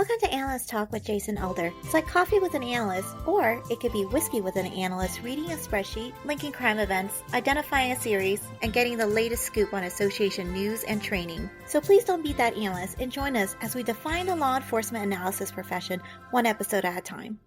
Welcome to Analyst Talk with Jason Elder. It's like coffee with an analyst, or it could be whiskey with an analyst reading a spreadsheet, linking crime events, identifying a series, and getting the latest scoop on association news and training. So please don't beat that analyst and join us as we define the law enforcement analysis profession one episode at a time.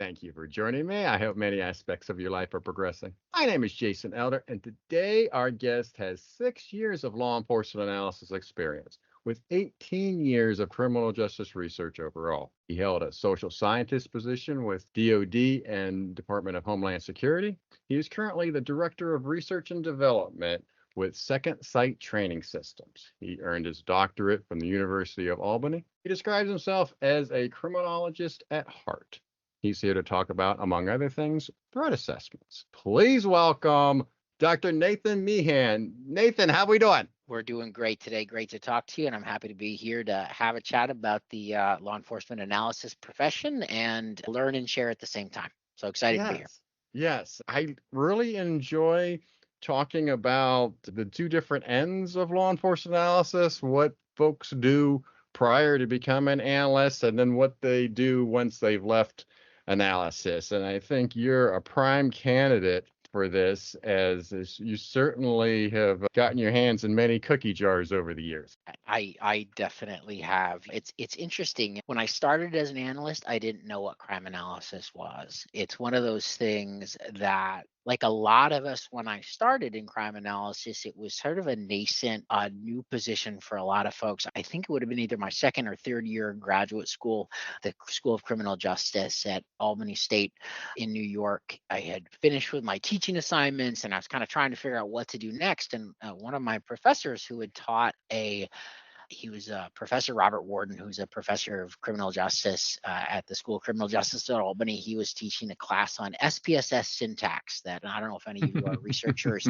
Thank you for joining me. I hope many aspects of your life are progressing. My name is Jason Elder, and today our guest has 6 years of law enforcement analysis experience, with 18 years of criminal justice research overall. He held a social scientist position with DoD and Department of Homeland Security. He is currently the Director of Research and Development with Second Sight Training Systems. He earned his doctorate from the University of Albany. He describes himself as a criminologist at heart. He's here to talk about, among other things, threat assessments. Please welcome Dr. Nathan Meehan. Nathan, how we doing? We're doing great today. Great to talk to you, and I'm happy to be here to have a chat about the law enforcement analysis profession and learn and share at the same time. So excited to be here. Yes, I really enjoy talking about the two different ends of law enforcement analysis, what folks do prior to becoming analysts, and then what they do once they've left analysis. And I think you're a prime candidate for this, as you certainly have gotten your hands in many cookie jars over the years. I definitely have. It's interesting. When I started as an analyst, I didn't know what crime analysis was. It's one of those things that, like a lot of us, when I started in crime analysis, it was sort of a nascent, new position for a lot of folks. I think it would have been either my second or third year in graduate school, the School of Criminal Justice at Albany State in New York. I had finished with my teaching assignments, and I was kind of trying to figure out what to do next. And one of my professors who had taught he was Professor Robert Warden, who's a professor of criminal justice at the School of Criminal Justice at Albany. He was teaching a class on SPSS syntax that I don't know if any of you are researchers,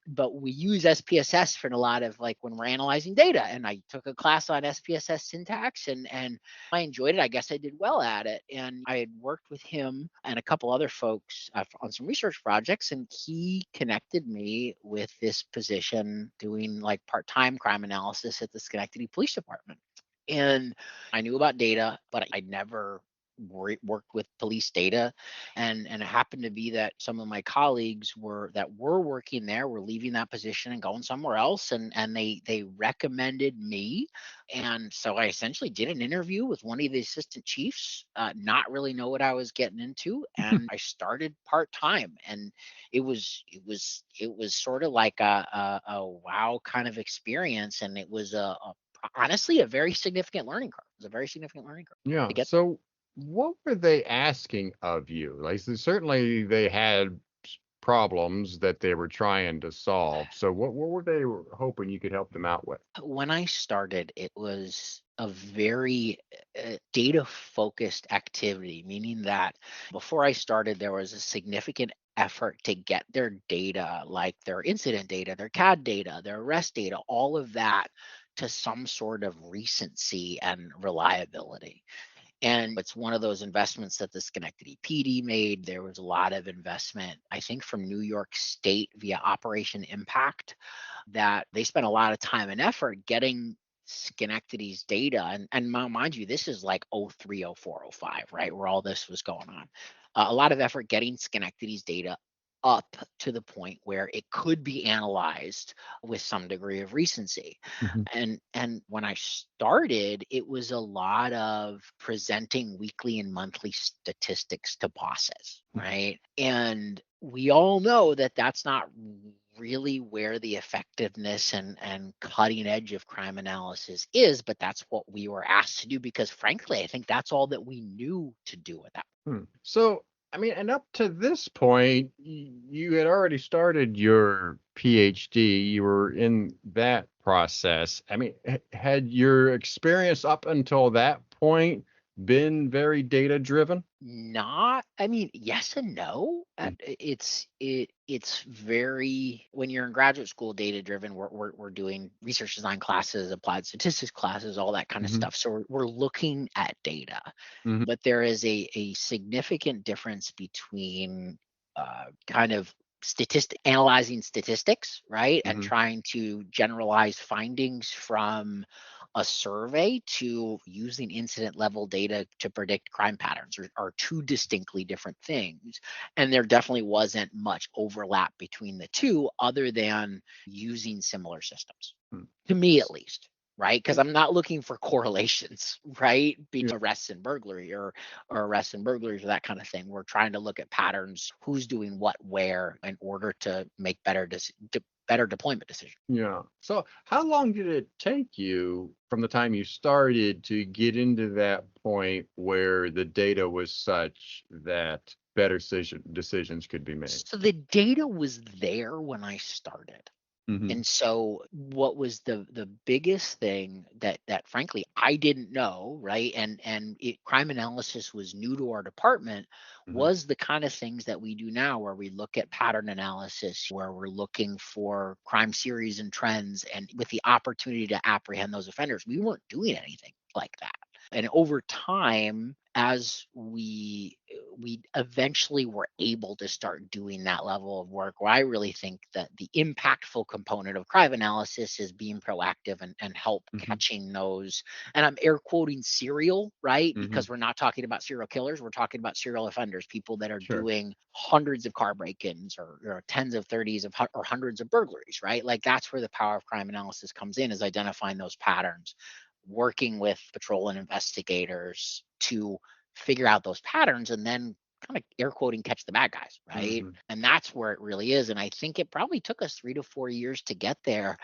but we use SPSS for a lot of, like, when we're analyzing data. And I took a class on SPSS syntax and I enjoyed it. I guess I did well at it. And I had worked with him and a couple other folks on some research projects, and he connected me with this position doing like part-time crime analysis at the Schenectady Police Department. And I knew about data, but I never worked with police data. And it happened to be that some of my colleagues were working there were leaving that position and going somewhere else. And they recommended me. And so I essentially did an interview with one of the assistant chiefs, not really know what I was getting into. And I started part-time, and it was sort of like a wow kind of experience. And it was honestly a very significant learning curve. It was a very significant learning curve. Yeah. So what were they asking of you? Like, certainly they had problems that they were trying to solve. So what were they hoping you could help them out with? When I started, it was a very data-focused activity, meaning that before I started, there was a significant effort to get their data, like their incident data, their CAD data, their arrest data, all of that, to some sort of recency and reliability. And it's one of those investments that the Schenectady PD made. There was a lot of investment, I think, from New York State via Operation Impact, that they spent a lot of time and effort getting Schenectady's data. And mind you, this is like 03, 04, 05, right, where all this was going on. A lot of effort getting Schenectady's data up to the point where it could be analyzed with some degree of recency. Mm-hmm. And when I started, it was a lot of presenting weekly and monthly statistics to bosses, right? And we all know that that's not really where the effectiveness and cutting edge of crime analysis is, but that's what we were asked to do because, frankly, I think that's all that we knew to do with that. So, I mean, and up to this point, you had already started your PhD. You were in that process. I mean, had your experience up until that point been very data driven? Yes and no. It's very, when you're in graduate school, data driven. We're doing research design classes, applied statistics classes, all that kind of stuff. So we're looking at data, but there is a significant difference between kind of analyzing statistics, right, and trying to generalize findings from a survey to using incident level data to predict crime patterns are two distinctly different things. And there definitely wasn't much overlap between the two other than using similar systems, Hmm. to me at least. Right, because I'm not looking for correlations, right, between arrests and burglary or arrests and burglaries or that kind of thing. We're trying to look at patterns, who's doing what, where, in order to make better deployment decisions. Yeah. So how long did it take you from the time you started to get into that point where the data was such that better decisions could be made? So the data was there when I started. Hmm. And so what was the biggest thing that frankly I didn't know, right? Crime analysis was new to our department, Hmm. was the kind of things that we do now where we look at pattern analysis, where we're looking for crime series and trends and with the opportunity to apprehend those offenders. We weren't doing anything like that. And over time, as we eventually were able to start doing that level of work, where I really think that the impactful component of crime analysis is being proactive and help Hmm. catching those. And I'm air quoting serial, right? Hmm. Because we're not talking about serial killers, we're talking about serial offenders, people that are Sure. doing hundreds of car break-ins or tens of 30s of or hundreds of burglaries, right? Like that's where the power of crime analysis comes in, is identifying those patterns, working with patrol and investigators to figure out those patterns and then kind of air quoting catch the bad guys, right? Hmm. And that's where it really is. And I think it probably took us 3 to 4 years to get there.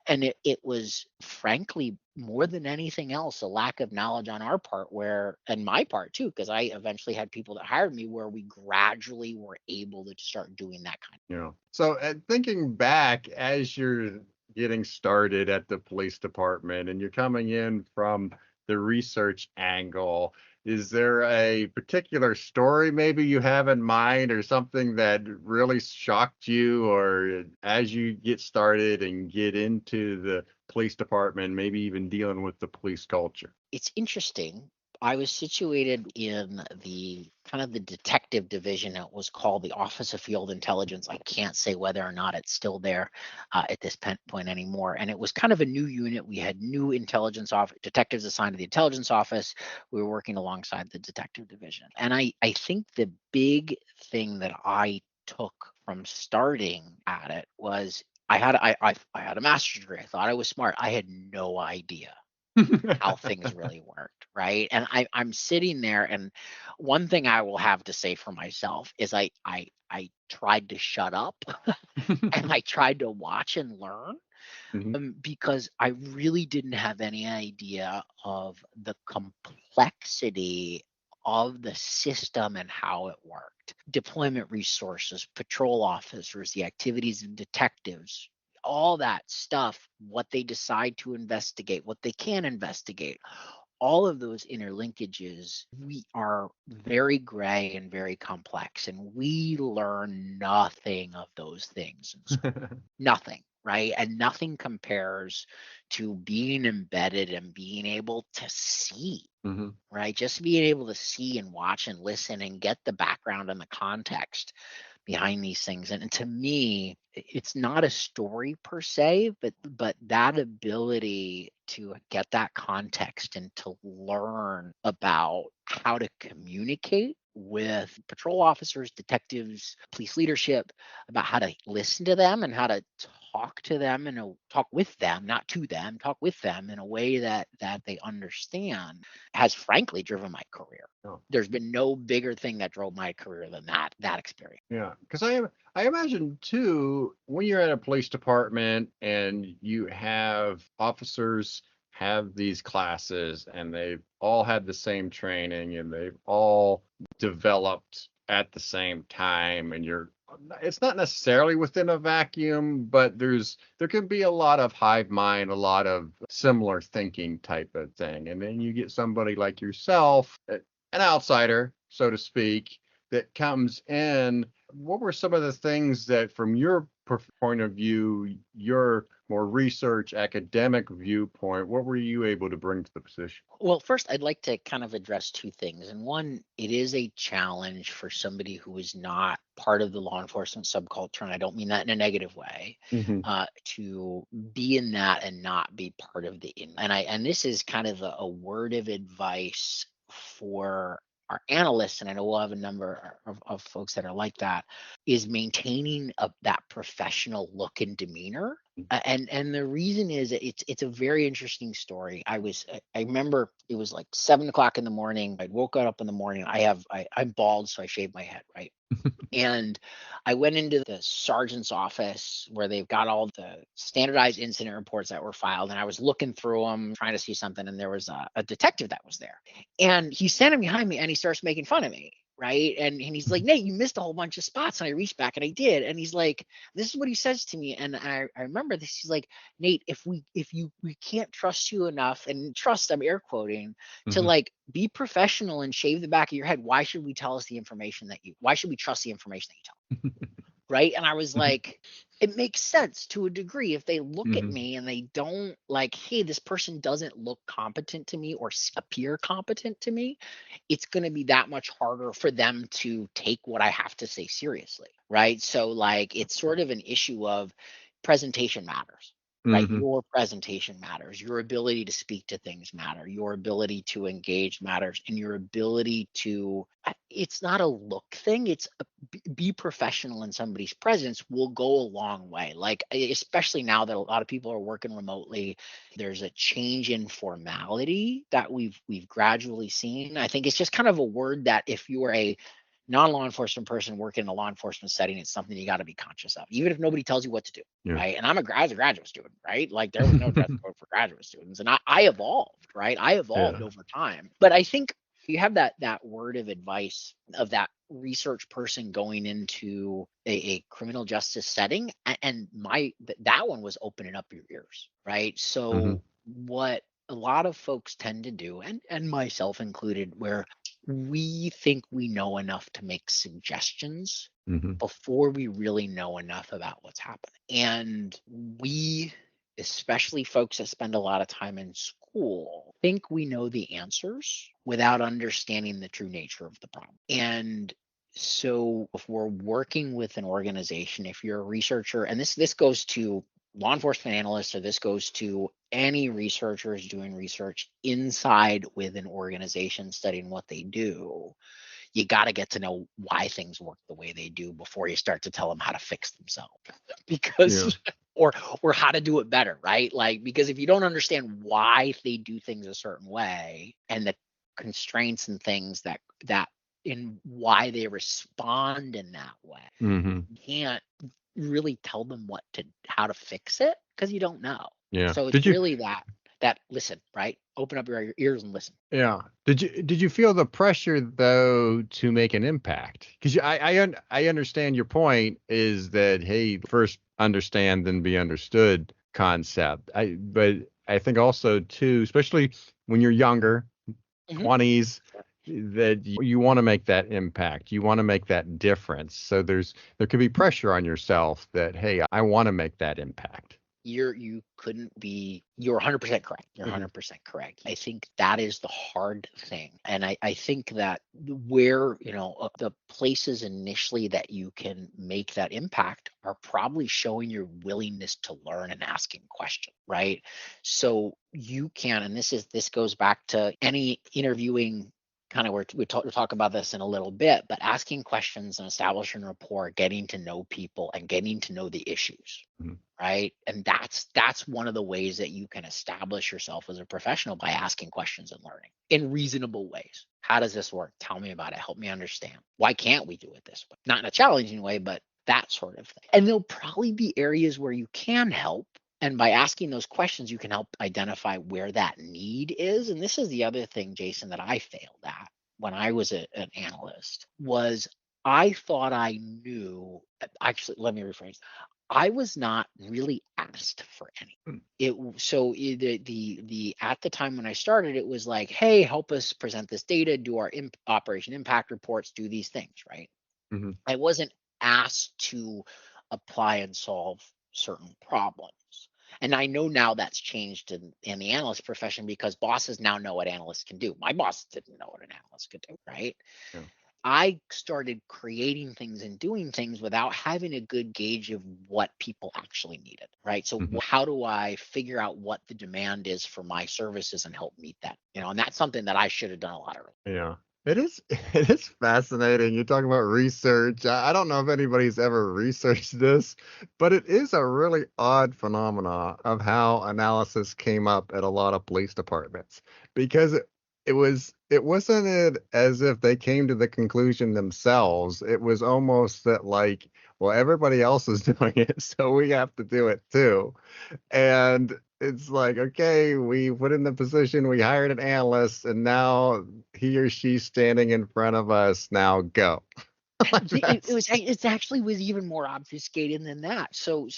And it was frankly more than anything else a lack of knowledge on our part, where, and my part too, because I eventually had people that hired me, where we gradually were able to start doing that kind Yeah. So thinking back as you're getting started at the police department and you're coming in from the research angle, is there a particular story maybe you have in mind or something that really shocked you, or as you get started and get into the police department, maybe even dealing with the police culture? It's interesting. I was situated in the kind of the detective division. It was called the Office of Field Intelligence. I can't say whether or not it's still there at this point anymore. And it was kind of a new unit. We had new detectives assigned to the intelligence office. We were working alongside the detective division. And I think the big thing that I took from starting at it was I had a master's degree. I thought I was smart. I had no idea how things really worked, right? And I'm sitting there, and one thing I will have to say for myself is I tried to shut up and I tried to watch and learn, Mhm. because I really didn't have any idea of the complexity of the system and how it worked. Deployment resources, patrol officers, the activities of detectives, all that stuff, what they decide to investigate, what they can investigate, all of those interlinkages, we are very gray and very complex, and we learn nothing of those things in school. Nothing, right? And nothing compares to being embedded and being able to see, Mhm. right? Just being able to see and watch and listen and get the background and the context behind these things. And to me, it's not a story per se, but that ability to get that context and to learn about how to communicate with patrol officers, detectives, police leadership, about how to listen to them and how to talk to them and talk with them, not to them, talk with them in a way that they understand, has frankly driven my career. Oh. There's been no bigger thing that drove my career than that experience. Yeah, because I imagine too, when you're at a police department and you have officers have these classes and they've all had the same training and they've all developed at the same time, and it's not necessarily within a vacuum, but there can be a lot of hive mind, a lot of similar thinking type of thing. And then you get somebody like yourself, an outsider, so to speak, that comes in. What were some of the things that, from your point of view, your more research, academic viewpoint, what were you able to bring to the position? Well, first, I'd like to kind of address two things. And one, it is a challenge for somebody who is not part of the law enforcement subculture, and I don't mean that in a negative way, to be in that and not be part of and this is kind of a word of advice for our analysts, and I know we'll have a number of folks that are like that, is maintaining that professional look and demeanor. And the reason is it's a very interesting story. I remember it was like 7 o'clock in the morning. I woke up in the morning. I'm bald, so I shave my head, right? And I went into the sergeant's office where they've got all the standardized incident reports that were filed. And I was looking through them, trying to see something. And there was a detective that was there. And he's standing behind me and he starts making fun of me. Right. And he's like, Nate, you missed a whole bunch of spots. And I reached back and I did. And he's like, this is what he says to me. And I remember this. He's like, Nate, if we can't trust you enough, and trust, I'm air quoting, to like be professional and shave the back of your head, why should we trust the information that you tell? Right. And I was like, it makes sense to a degree. If they look at me and they don't like, hey, this person doesn't look competent to me or appear competent to me, it's going to be that much harder for them to take what I have to say seriously. Right. So like, it's sort of an issue of presentation matters. Right. Your presentation matters. Your ability to speak to things matter. Your ability to engage matters. And your ability to, it's not a look thing. It's be professional in somebody's presence will go a long way. Like, especially now that a lot of people are working remotely, there's a change in formality that we've gradually seen. I think it's just kind of a word that if you are a non-law enforcement person working in a law enforcement setting, it's something you got to be conscious of, even if nobody tells you what to do. Right. And I was a graduate student, right? Like there was no dress code for graduate students. And I evolved, right? I evolved over time. But I think you have that word of advice of that research person going into a criminal justice setting. And that one was opening up your ears, right? So what a lot of folks tend to do, and myself included, where we think we know enough to make suggestions before we really know enough about what's happening. And we, especially folks that spend a lot of time in school, think we know the answers without understanding the true nature of the problem. And so if we're working with an organization, if you're a researcher, and this goes to law enforcement analysts, or this goes to any researchers doing research inside with an organization studying what they do, you got to get to know why things work the way they do before you start to tell them how to fix themselves, because or how to do it better, right? Like, because if you don't understand why they do things a certain way and the constraints and things that in why they respond in that way, you can't really tell them how to fix it, because you don't know. So it's really that listen, right? Open up your ears and listen. Did you feel the pressure though to make an impact? Because I understand your point is that, hey, first understand then be understood concept. But I think also too, especially when you're younger, 20s, that you want to make that impact. You want to make that difference. So there could be pressure on yourself that, hey, I want to make that impact. You're 100% correct. You're 100% correct. I think that is the hard thing. And I think that where, the places initially that you can make that impact are probably showing your willingness to learn and asking questions, right? So you can, and this goes back to any interviewing kind of, we'll talk about this in a little bit, but asking questions and establishing rapport, getting to know people and getting to know the issues, right? And that's one of the ways that you can establish yourself as a professional, by asking questions and learning in reasonable ways. How does this work? Tell me about it. Help me understand. Why can't we do it this way? Not in a challenging way, but that sort of thing. And there'll probably be areas where you can help. And by asking those questions, you can help identify where that need is. And this is the other thing, Jason, that I failed at when I was an analyst, was I thought I knew. Actually, let me rephrase. I was not really asked for any. At the time when I started, it was like, hey, help us present this data, do our operation impact reports, do these things, right? I wasn't asked to apply and solve certain problems. And I know now that's changed in the analyst profession because bosses now know what analysts can do. My boss didn't know what an analyst could do, right? Yeah. I started creating things and doing things without having a good gauge of what people actually needed, right? So Mhm. how do I figure out what the demand is for my services and help meet that? And that's something that I should have done a lot earlier. Yeah. It is it is fascinating. You're talking about research. I don't know if anybody's ever researched this, but it is a really odd phenomena of how analysis came up at a lot of police departments because it wasn't it as if they came to the conclusion themselves. It was almost that like, well, everybody else is doing it, so we have to do it too. And it's like, okay, we put in the position, we hired an analyst, and now he or she's standing in front of us. Now go. Like that's It's actually was even more obfuscated than that. So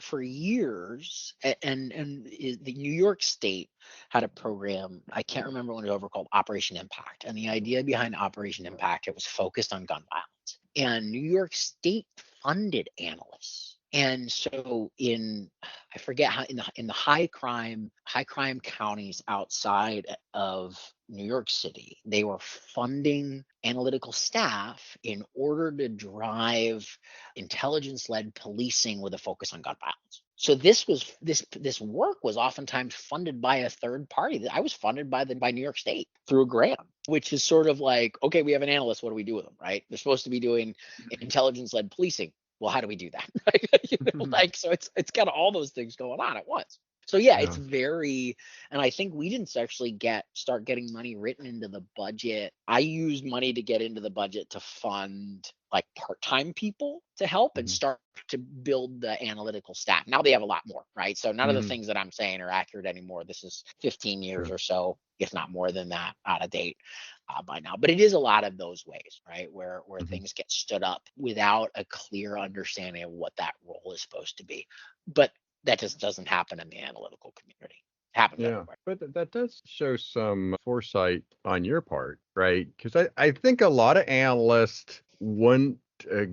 for years, the New York State had a program. I can't remember when it was over, called Operation Impact. And the idea behind Operation Impact, it was focused on gun violence. And New York State funded analysts. And so I forget how, in the high crime counties outside of New York City, they were funding analytical staff in order to drive intelligence-led policing with a focus on gun violence. So this work was oftentimes funded by a third party. I was funded by New York State through a grant, which is sort of like, okay, we have an analyst. What do we do with them? Right? They're supposed to be doing intelligence-led policing. Well, how do we do that? Like, so it's got all those things going on at once. So yeah, it's yeah. very, and I think we didn't actually start getting money written into the budget. I used money to get into the budget to fund like part-time people to help and Mhm. start to build the analytical staff. Now they have a lot more, right? So none of the Mhm. things that I'm saying are accurate anymore. This is 15 years Sure. or so, if not more than that, out of date by now. But it is a lot of those ways, right, where Mhm. things get stood up without a clear understanding of what that role is supposed to be. But that just doesn't happen in the analytical community. It happens Yeah, everywhere. but that does show some foresight on your part, right? Because I think a lot of analysts wouldn't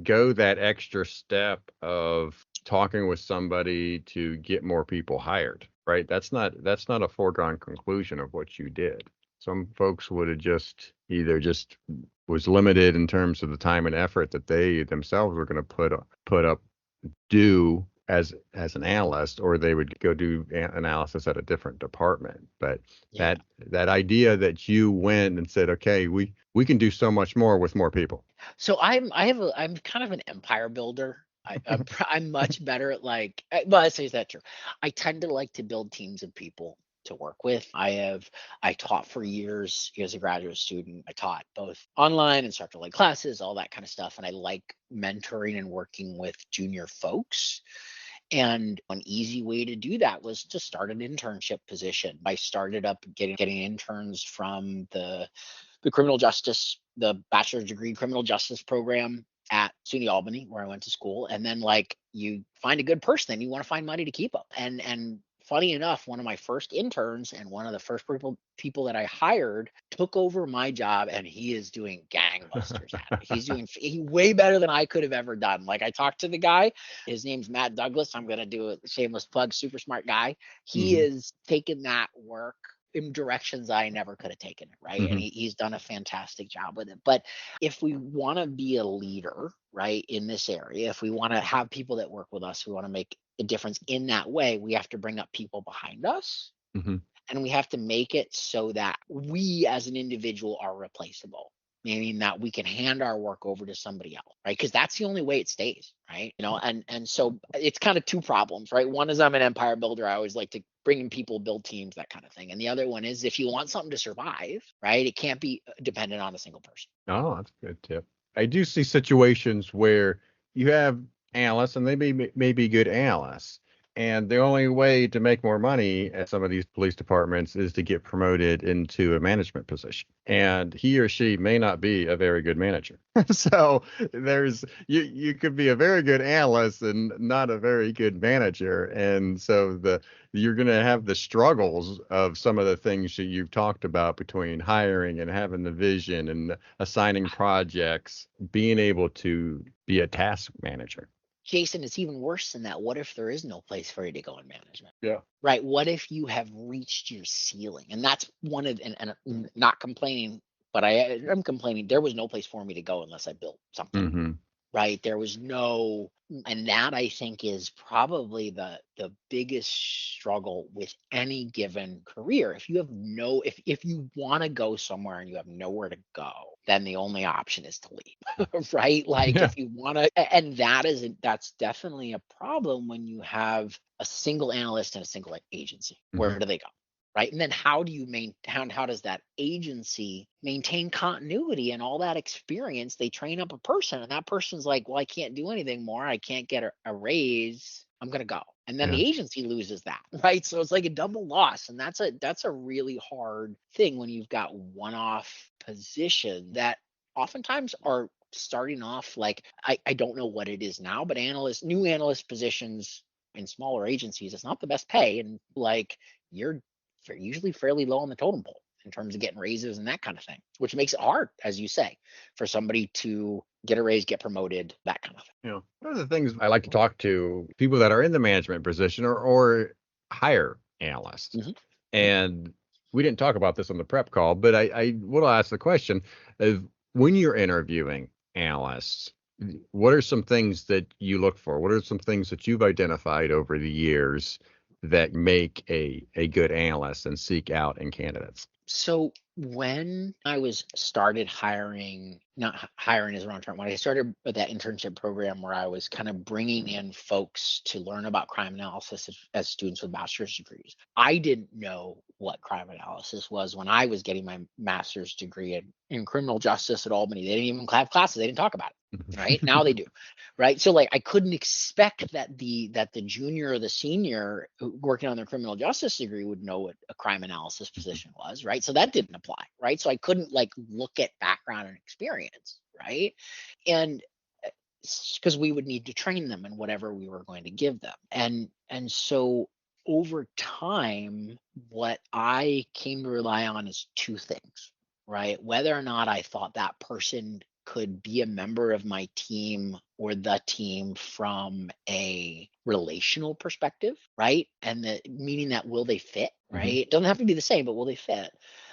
go that extra step of talking with somebody to get more people hired, right? That's not a foregone conclusion of what you did. Some folks would have just was limited in terms of the time and effort that they themselves were going to put up do as an analyst, or they would go do analysis at a different department. But Yeah. that idea that you went and said, okay, we can do so much more with more people. So I'm kind of an empire builder. I'm much better at well, I say that true. I tend to like to build teams of people to work with. I taught for years as a graduate student. I taught both online instructor led classes, all that kind of stuff, and I like mentoring and working with junior folks. And an easy way to do that was to start an internship position. I started up getting interns from the bachelor's degree criminal justice program at SUNY Albany, where I went to school. And then like you find a good person and you want to find money to keep them. And funny enough, one of my first interns and one of the first people that I hired took over my job, and he is doing gangbusters at it. He's doing way better than I could have ever done. Like I talked to the guy, his name's Matt Douglas. I'm gonna do a shameless plug, super smart guy. He Hmm. is taking that work in directions I never could have taken it, right? And Hmm. he's done a fantastic job with it. But if we want to be a leader, right, in this area, if we want to have people that work with us, we want to make a difference in that way, we have to bring up people behind us, Hmm. and we have to make it so that we as an individual are replaceable, meaning that we can hand our work over to somebody else, right? Because that's the only way it stays, right? And so it's kind of two problems, right? One is I'm an empire builder. I always like to bring in people, build teams, that kind of thing. And the other one is if you want something to survive, right, it can't be dependent on a single person. Oh, that's a good tip. I do see situations where you have analysts, and they may be good analysts, and the only way to make more money at some of these police departments is to get promoted into a management position. And he or she may not be a very good manager. So you could be a very good analyst and not a very good manager. And so you're going to have the struggles of some of the things that you've talked about between hiring and having the vision and assigning projects, being able to be a task manager. Jason, it's even worse than that. What if there is no place for you to go in management? Yeah. Right? What if you have reached your ceiling? And that's one of, and not complaining, but I'm complaining. There was no place for me to go unless I built something. Mm-hmm. Right? There was no, and that I think is probably the biggest struggle with any given career. If you have no, if you want to go somewhere and you have nowhere to go, then the only option is to leave. Right? Like Yeah. if you want to, and that's definitely a problem when you have a single analyst and a single agency. Where do they go? Right. And then how do you how does that agency maintain continuity and all that experience? They train up a person and that person's like, well, I can't do anything more. I can't get a raise. I'm going to go. And then Yeah. the agency loses that. Right. So it's like a double loss. And that's a really hard thing when you've got one-off position that oftentimes are starting off like, I don't know what it is now, but new analyst positions in smaller agencies, it's not the best pay. And like you're usually fairly low on the totem pole in terms of getting raises and that kind of thing, which makes it hard, as you say, for somebody to get a raise, get promoted, that kind of thing. One of the things I like to talk to people that are in the management position or hire analysts. Mm-hmm. And we didn't talk about this on the prep call, but I will ask the question of when you're interviewing analysts, what are some things that you look for? What are some things that you've identified over the years that make a good analyst and seek out in candidates? So when I started hiring, not hiring is the wrong term, when I started with that internship program where I was kind of bringing in folks to learn about crime analysis as students with bachelor's degrees, I didn't know what crime analysis was when I was getting my master's degree in criminal justice at Albany. They didn't even have classes. They didn't talk about it. Right now they do. Right. So like I couldn't expect that the junior or the senior working on their criminal justice degree would know what a crime analysis position was. Right. So that didn't apply. Right. So I couldn't like look at background and experience. Right. And because we would need to train them in whatever we were going to give them. And so over time, what I came to rely on is two things, right? Whether or not I thought that person could be a member of my team or the team from a relational perspective, right? And meaning that will they fit, right? It doesn't have to be the same, but will they fit?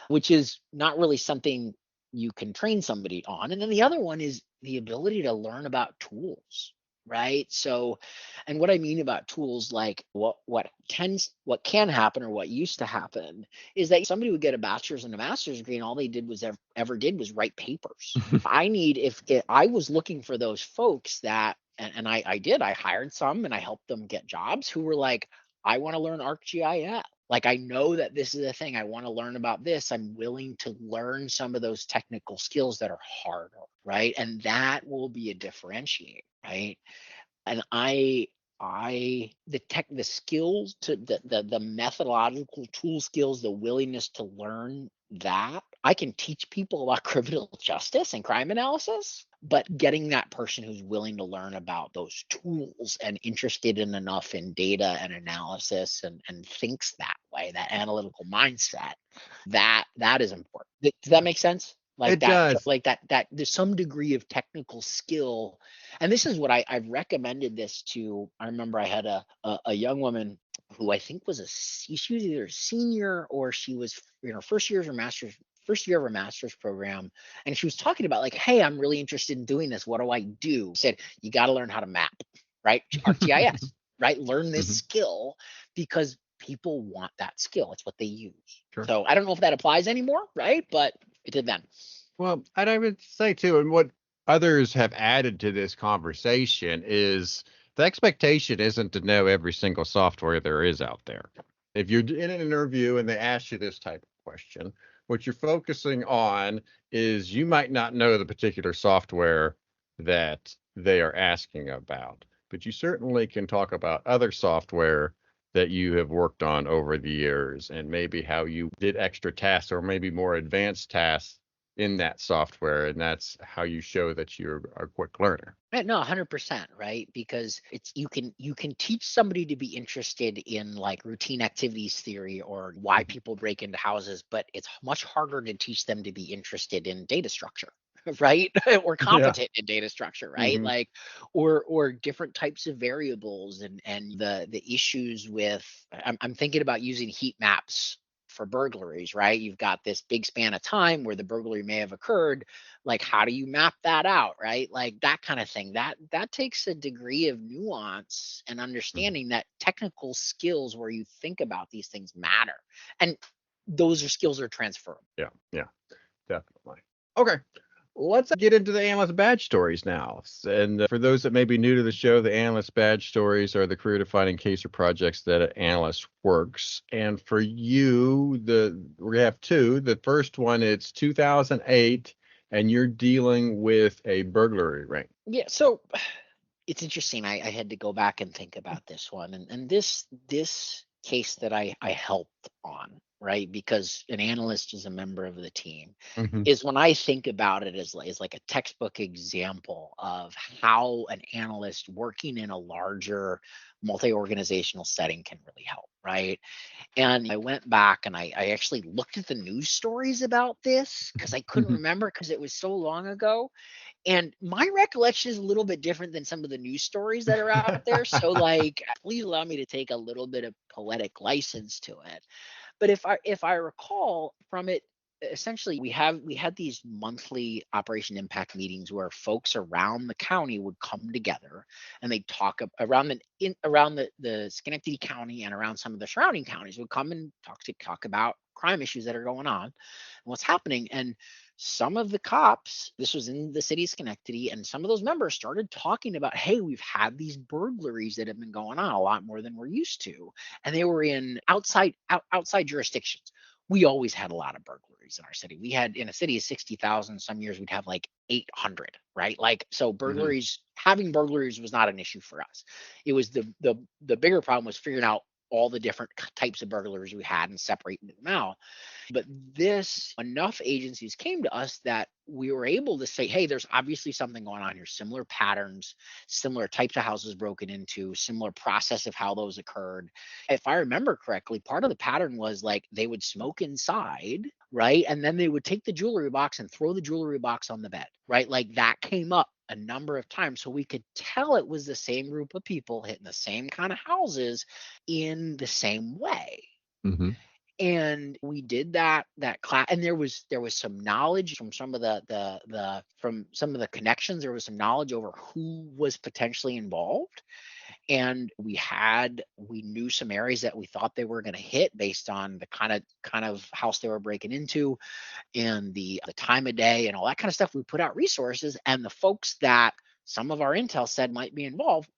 Which is not really something you can train somebody on. And then the other one is the ability to learn about tools, right? So, and what I mean about tools, like what can happen or what used to happen is that somebody would get a bachelor's and a master's degree and all they did was ever did was write papers. If I was looking for those folks that, and I hired some and I helped them get jobs who were like, I want to learn ArcGIS. Like, I know that this is a thing. I want to learn about this. I'm willing to learn some of those technical skills that are harder, right? And that will be a differentiator, right? And the skills to the methodological tool skills, the willingness to learn that I can teach people about criminal justice and crime analysis, but getting that person who's willing to learn about those tools and interested in enough in data and analysis and thinks that way, that analytical mindset, that is important. Does that make sense? Like It that, does. like that there's some degree of technical skill. And this is what I've recommended this to. I remember I had a young woman who I think she was either a senior or she was first year of her master's program. And she was talking about like, hey, I'm really interested in doing this. What do I do? I said, you got to learn how to map, right? ArcGIS, right? Learn this skill because people want that skill. It's what they use. Sure. So I don't know if that applies anymore, right? But it did then. Well, and I would say too, and what others have added to this conversation is the expectation isn't to know every single software there is out there. If you're in an interview and they ask you this type of question, what you're focusing on is you might not know the particular software that they are asking about, but you certainly can talk about other software that you have worked on over the years and maybe how you did extra tasks or maybe more advanced tasks in that software, and that's how you show that you're a quick learner. Right, no, 100%, right? Because you can teach somebody to be interested in like routine activities theory or why people break into houses, but it's much harder to teach them to be interested in data structure. right? Or Yeah. competent in data structure, right? Hmm. Like, or different types of variables and the issues with. I'm thinking about using heat maps for burglaries, right? You've got this big span of time where the burglary may have occurred. Like, how do you map that out, right? Like that kind of thing. That takes a degree of nuance and Hmm. understanding that technical skills where you think about these things matter. And those are skills are transferable. Yeah. Yeah. Definitely. Okay. Let's get into the analyst badge stories now. And for those that may be new to the show, the analyst badge stories are the career-defining case or projects that an analyst works. And for you, we have two. The first one, it's 2008, and you're dealing with a burglary ring. Yeah, so it's interesting. I had to go back and think about this one, and this case that I helped on, right? Because an analyst is a member of the team, Hmm. is when I think about it as like a textbook example of how an analyst working in a larger multi-organizational setting can really help, right? And I went back and I actually looked at the news stories about this because I couldn't Hmm. remember because it was so long ago, and my recollection is a little bit different than some of the news stories that are out there. So, like, please allow me to take a little bit of poetic license to it. But if I recall from it, essentially we had these monthly operation impact meetings where folks around the county would come together and they around the Schenectady County and around some of the surrounding counties would come and talk about crime issues that are going on and what's happening. And some of the cops, this was in the city of Schenectady, and some of those members started talking about, hey, we've had these burglaries that have been going on a lot more than we're used to, and they were in outside jurisdictions. We always had a lot of burglaries in our city. We had, in a city of 60,000, some years we'd have like 800, right? Like, so Hmm. having burglaries was not an issue for us. It was the bigger problem was figuring out all the different types of burglaries we had and separating them out. But this, enough agencies came to us that we were able to say, hey, there's obviously something going on here, similar patterns, similar types of houses broken into, similar process of how those occurred. If I remember correctly, part of the pattern was like they would smoke inside, right? And then they would take the jewelry box and throw the jewelry box on the bed, right? Like that came up a number of times. So we could tell it was the same group of people hitting the same kind of houses in the same way. Hmm. And we did that class, and there was some knowledge from some of the from some of the connections. There was some knowledge over who was potentially involved, and we knew some areas that we thought they were going to hit based on the kind of house they were breaking into and the time of day and all that kind of stuff. We put out resources, and the folks that some of our intel said might be involved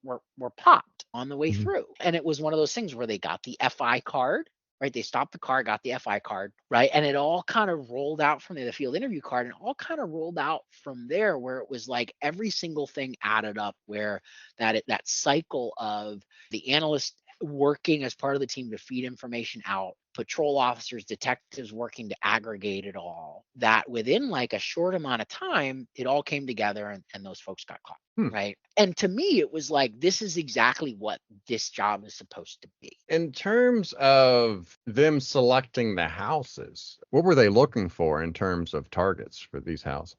were popped on the way Hmm. through. And it was one of those things where they got the FI card, right? They stopped the car, got the FI card, right? And it all kind of rolled out from there, the field interview card, and all kind of rolled out from there, where it was like every single thing added up, where that cycle of the analyst working as part of the team to feed information out, patrol officers, detectives working to aggregate it all, that within like a short amount of time, it all came together and those folks got caught. Hmm. Right. And to me, it was like, this is exactly what this job is supposed to be. In terms of them selecting the houses, what were they looking for in terms of targets for these houses?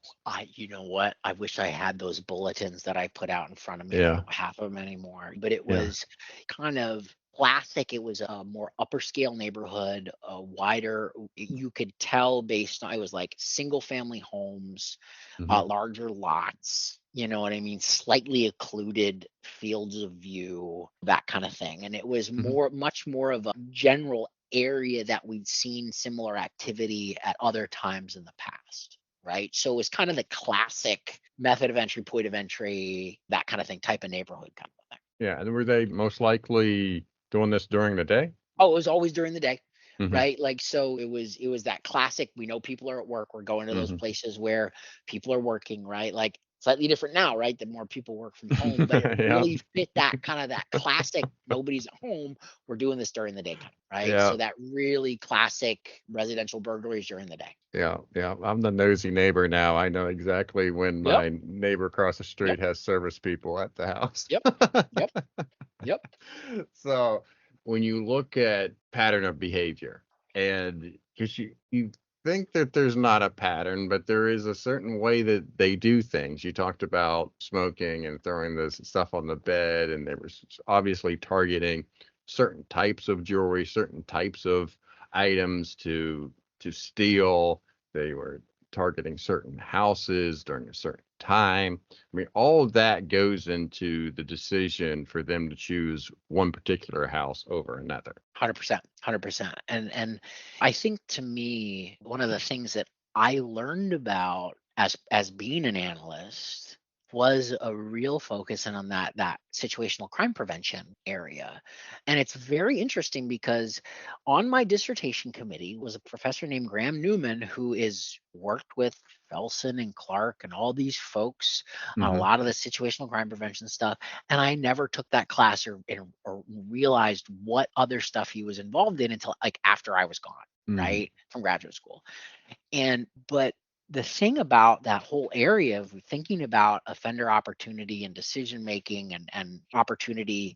You know what? I wish I had those bulletins that I put out in front of me. I Yeah. don't have them anymore, but it Yeah. was kind of classic. It was a more upper scale neighborhood, a wider, you could tell based on, it was like single family homes, Hmm. larger lots, you know what I mean? Slightly occluded fields of view, that kind of thing. And it was Hmm. much more of a general area that we'd seen similar activity at other times in the past. Right. So it was kind of the classic method of entry, point of entry, that kind of thing, type of neighborhood kind of thing. Yeah. And were they most likely doing this during the day? Oh, it was always during the day. Hmm. Right. Like, so it was that classic. We know people are at work. We're going to those Hmm. places where people are working, right? Like, slightly different now, right? The more people work from home, but it Yeah. really fit that kind of that classic, nobody's at home. We're doing this during the day kind of, right? Yeah. So that really classic residential burglaries during the day. Yeah. Yeah. I'm the nosy neighbor now. I know exactly when Yep. my neighbor across the Yep. street has service people at the house. Yep. Yep. Yep. So when you look at pattern of behavior, and because you think that there's not a pattern, but there is a certain way that they do things. You talked about smoking and throwing this stuff on the bed, and they were obviously targeting certain types of jewelry, certain types of items to steal. They were targeting certain houses during a certain time. I mean, all of that goes into the decision for them to choose one particular house over another. 100%, 100%. And I think, to me, one of the things that I learned about as being an analyst was a real focus on that situational crime prevention area. And it's very interesting because on my dissertation committee was a professor named Graham Newman, who is worked with Felsen and Clark and all these folks on a Mm-hmm. lot of the situational crime prevention stuff. And I never took that class or realized what other stuff he was involved in until like after I was gone, Mm-hmm. right, from graduate school. But the thing about that whole area of thinking about offender opportunity and decision making and opportunity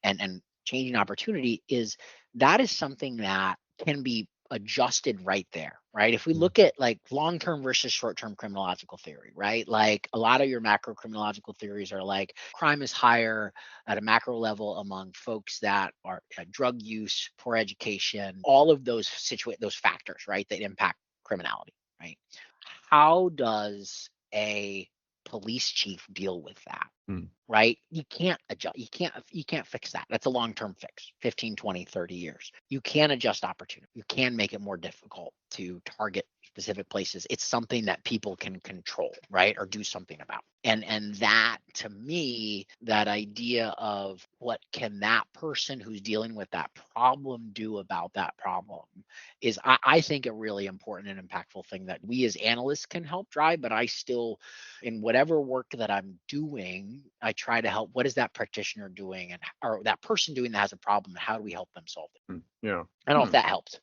and changing opportunity is that is something that can be adjusted right there, right? If we look at like long-term versus short-term criminological theory, right? Like a lot of your macro criminological theories are like crime is higher at a macro level among folks that are drug use, poor education, all of those those factors, right, that impact criminality, right? How does a police chief deal with that? Right? You can't adjust. You can't fix that. That's a long-term fix, 15, 20, 30 years. You can adjust opportunity. You can make it more difficult to target specific places. It's something that people can control, right? Or do something about. And that, to me, that idea of what can that person who's dealing with that problem do about that problem is, I think, a really important and impactful thing that we as analysts can help drive. But I still, in whatever work that I'm doing, I try to help. What is that practitioner doing, or that person doing that has a problem, and how do we help them solve it? Yeah. I don't know if that helps.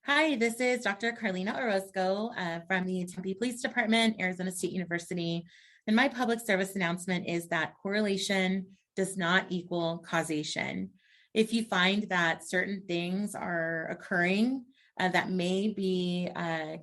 Hi, this is Dr. Carlena Orosco from the Tempe Police Department, Arizona State University. And my public service announcement is that correlation does not equal causation. If you find that certain things are occurring that may be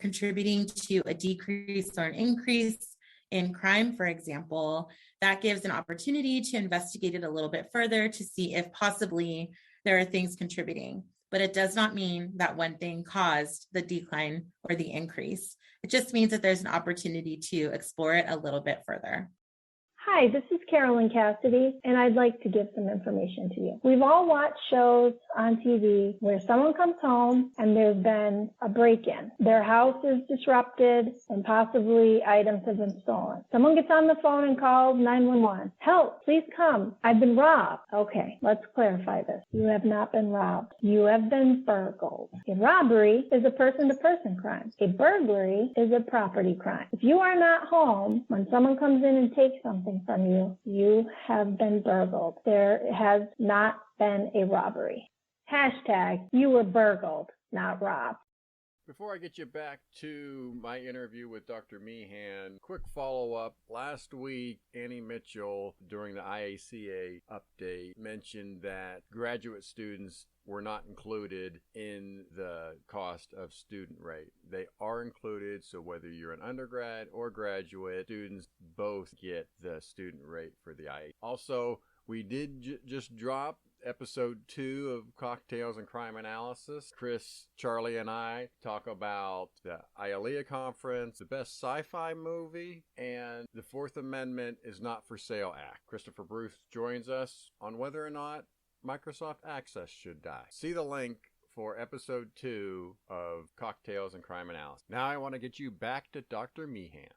contributing to a decrease or an increase in crime, for example, that gives an opportunity to investigate it a little bit further to see if possibly there are things contributing. But it does not mean that one thing caused the decline or the increase. It just means that there's an opportunity to explore it a little bit further. Hi, this is Carolyn Cassidy, and I'd like to give some information to you. We've all watched shows on TV where someone comes home and there's been a break-in. Their house is disrupted and possibly items have been stolen. Someone gets on the phone and calls 911. Help, please come. I've been robbed. Okay, let's clarify this. You have not been robbed. You have been burgled. A robbery is a person-to-person crime. A burglary is a property crime. If you are not home when someone comes in and takes something from you, you have been burgled. There has not been a robbery. Hashtag, you were burgled, not robbed. Before I get you back to my interview with Dr. Meehan, quick follow-up. Last week, Annie Mitchell, during the IACA update, mentioned that graduate students were not included in the cost of student rate. They are included, so whether you're an undergrad or graduate, students both get the student rate for the IACA. Also, we did just drop episode 2 of Cocktails and Crime Analysis. Chris, Charlie, and I talk about the IALEA conference, the best sci-fi movie, and the Fourth Amendment is Not for Sale Act. Christopher Bruce joins us on whether or not Microsoft Access should die. See the link for episode 2 of Cocktails and Crime Analysis. Now I want to get you back to Dr. Meehan.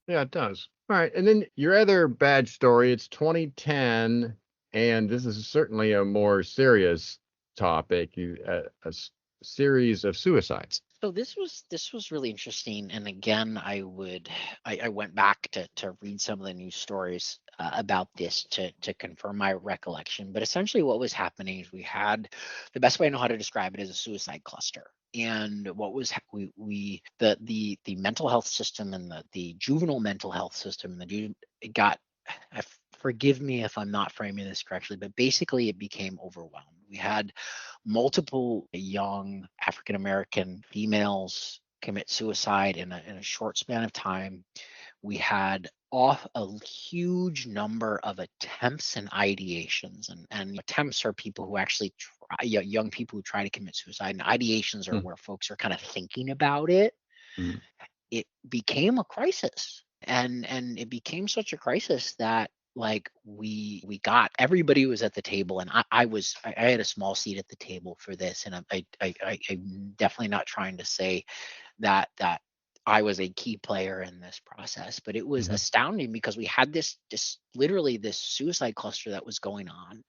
Yeah, it does. All right. And then your other badge story, it's 2010, and this is certainly a more serious topic, a series of suicides. So this was really interesting. And again, I went back to read some of the news stories about this to confirm my recollection. But essentially what was happening is we had, the best way I know how to describe it is a suicide cluster. And what was the mental health system and the juvenile mental health system, it got, forgive me if I'm not framing this correctly, but basically it became overwhelmed. We had multiple young African American females commit suicide in a short span of time. We had off a huge number of attempts and ideations, and attempts are people who actually try, young people who try to commit suicide, and ideations are where folks are kind of thinking about it. Mm. It became a crisis, and it became such a crisis that like we got, everybody was at the table, and I had a small seat at the table for this, and I'm definitely not trying to say that I was a key player in this process, but it was astounding because we had this literally this suicide cluster that was going on,